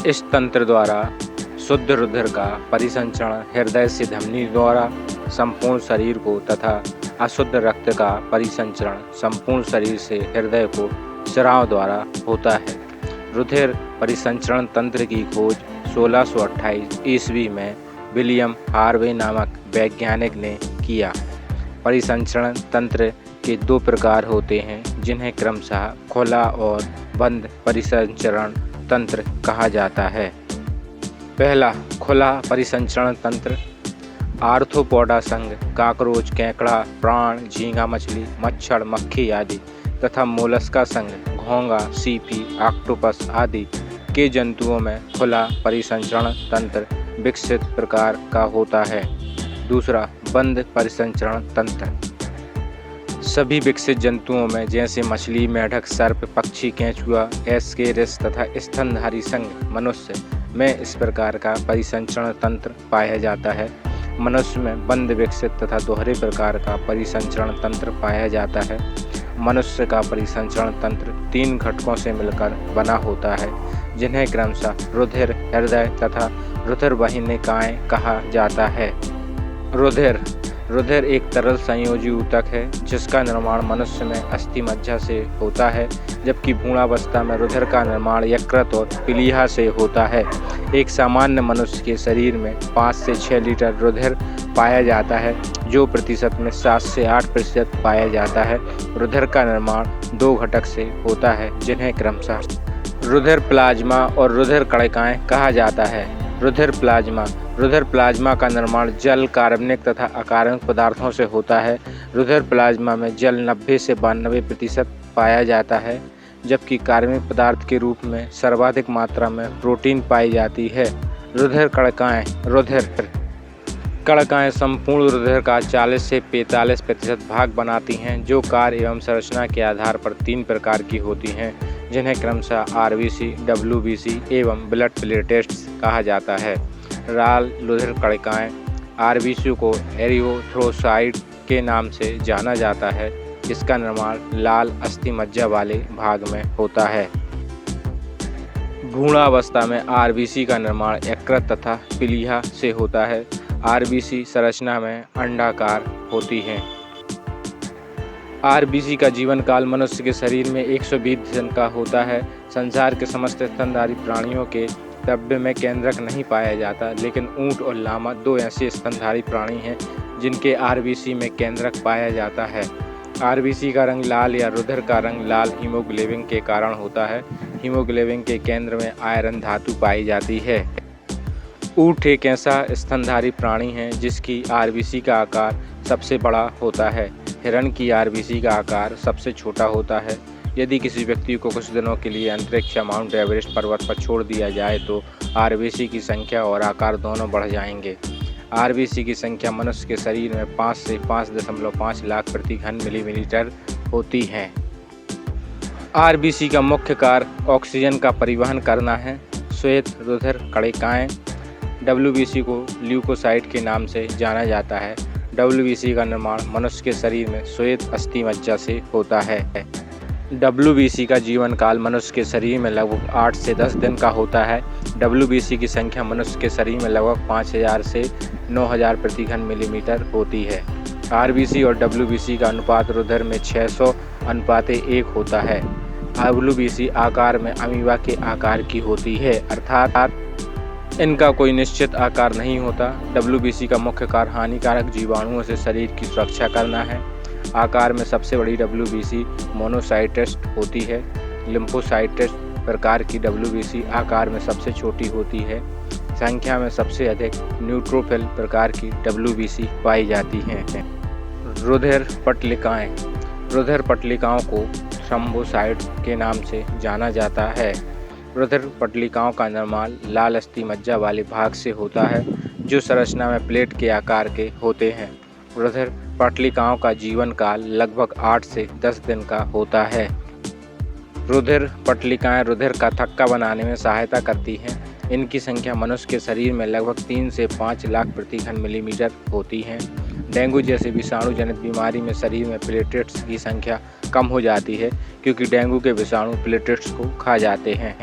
इस तंत्र द्वारा शुद्ध रुधिर का परिसंचरण हृदय से धमनी द्वारा संपूर्ण शरीर को तथा अशुद्ध रक्त का परिसंचरण संपूर्ण शरीर से हृदय को स्राव द्वारा होता है। रुधिर परिसंचरण तंत्र की खोज 1628 ईस्वी में विलियम हार्वे नामक वैज्ञानिक ने किया। परिसंचरण तंत्र के दो प्रकार होते हैं, जिन्हें क्रमशः खुला और बंद परिसंचरण तंत्र कहा जाता है। पहला खुला परिसंचरण तंत्र आर्थ्रोपोडा संघ कॉकरोच, केकड़ा, प्राण, झींगा मछली, मच्छर, मक्खी आदि तथा मोलस्का संघ घोंघा, सीपी, ऑक्टोपस आदि के जंतुओं में खुला परिसंचरण तंत्र विकसित प्रकार का होता है। दूसरा बंद परिसंचरण तंत्र सभी विकसित जंतुओं में जैसे मछली, मेढक, सर्प, पक्षी, केंचुआ, एस्केरिस तथा स्तनधारी संघ मनुष्य में इस प्रकार का परिसंचरण तंत्र पाया जाता है। मनुष्य में बंद विकसित तथा दोहरे प्रकार का परिसंचरण तंत्र पाया जाता है। मनुष्य का परिसंचरण तंत्र 3 घटकों से मिलकर बना होता है, जिन्हें क्रमशः रुधिर, हृदय तथा रुधिर वाहिनिकाएं कहा जाता है। रुधिर एक तरल संयोजी ऊतक है, जिसका निर्माण मनुष्य में अस्थि मज्जा से होता है, जबकि भ्रूणावस्था में रुधिर का निर्माण यकृत और प्लीहा से होता है। एक सामान्य मनुष्य के शरीर में 5 से 6 लीटर रुधिर पाया जाता है, जो प्रतिशत में 7 से 8% पाया जाता है। रुधिर का निर्माण 2 घटक से होता है, जिन्हें क्रमशः रुधिर प्लाज्मा और रुधिर कणिकाएं कहा जाता है। रुधिर प्लाज्मा का निर्माण जल, कार्बनिक तथा अकार्बनिक पदार्थों से होता है। रुधिर प्लाज्मा में जल 90 से 92% पाया जाता है, जबकि कार्बनिक पदार्थ के रूप में सर्वाधिक मात्रा में प्रोटीन पाई जाती है। रुधिर कणिकाएं संपूर्ण रुधिर का 40 से 45% भाग बनाती हैं, जो कार्य एवं संरचना के आधार पर 3 प्रकार की होती हैं, जिन्हें क्रमशः आरबीसी, डब्ल्यूबीसी एवं ब्लड प्लेटलेट्स कहा जाता है। लाल रुधिर कणिकाएं आरबीसी को एरिथ्रोसाइट के नाम से जाना जाता है, जिसका निर्माण लाल अस्थि मज्जा वाले भाग में होता है। भ्रूणावस्था में आरबीसी का निर्माण यकृत तथा प्लीहा से होता है। आरबीसी संरचना में अंडाकार होती हैं। आरबीसी का जीवन काल मनुष्य के शरीर में 120 दिन का होता है। संसार के समस्त स्तनधारी प्राणियों के द्रव्य में केंद्रक नहीं पाया जाता, लेकिन ऊंट और लामा 2 ऐसे स्तनधारी प्राणी हैं जिनके आरबीसी में केंद्रक पाया जाता है। आरबीसी का रंग लाल या रुधिर का रंग लाल हीमोग्लोबिन के कारण होता है। हीमोग्लोबिन के केंद्र में आयरन धातु पाई जाती है। ऊंट एक ऐसा स्तनधारी प्राणी है जिसकी आरबीसी का आकार सबसे बड़ा होता है। हिरण की आरबीसी का आकार सबसे छोटा होता है। यदि किसी व्यक्ति को कुछ दिनों के लिए अंतरिक्ष या माउंट एवरेस्ट पर्वत पर छोड़ दिया जाए तो आरबीसी की संख्या और आकार दोनों बढ़ जाएंगे। आरबीसी की संख्या मनुष्य के शरीर में 5 से 5.5 लाख प्रति घन मिलीमीटर होती है। आरबीसी का मुख्य कार्य ऑक्सीजन का परिवहन करना है। श्वेत रुधिर कणिकाएं डब्ल्यूबीसी को ल्यूकोसाइट के नाम से जाना जाता है। डब्ल्यूबीसी का निर्माण मनुष्य के शरीर में श्वेत अस्थि मज्जा से होता है। डब्ल्यूबीसी का जीवन काल मनुष्य के शरीर में लगभग 8 से 10 दिन का होता है। डब्ल्यूबीसी की संख्या मनुष्य के शरीर में लगभग 5000 से 9000 प्रति घन मिलीमीटर होती है। आरबीसी और डब्ल्यूबीसी का अनुपात रुधिर में 600:1 होता है। डब्ल्यूबीसी आकार में अमीबा के आकार की होती है, अर्थात इनका कोई निश्चित आकार नहीं होता। डब्ल्यूबीसी का मुख्य कार्य हानिकारक जीवाणुओं से शरीर की सुरक्षा करना है। आकार में सबसे बड़ी डब्ल्यूबीसी मोनोसाइट्स होती है। लिम्फोसाइट्स प्रकार की डब्ल्यूबीसी आकार में सबसे छोटी होती है। संख्या में सबसे अधिक न्यूट्रोफिल प्रकार की डब्ल्यूबीसी पाई जाती हैं। रुधिर पट्टिकाओं को थ्रोम्बोसाइट के नाम से जाना जाता है। रुधिर पट्टिकाओं का निर्माण लाल अस्थि मज्जा वाले भाग से होता है, जो संरचना में प्लेट के आकार के होते हैं। रुधिर पट्टिकाओं का जीवन काल लगभग 8 से 10 दिन का होता है। रुधिर पट्टिकाएं रुधिर का थक्का बनाने में सहायता करती हैं। इनकी संख्या मनुष्य के शरीर में लगभग 3 से 5 लाख प्रति घन मिलीमीटर होती हैं। डेंगू जैसे विषाणु जनित बीमारी में शरीर में प्लेटलेट्स की संख्या कम हो जाती है, क्योंकि डेंगू के विषाणु प्लेटलेट्स को खा जाते हैं।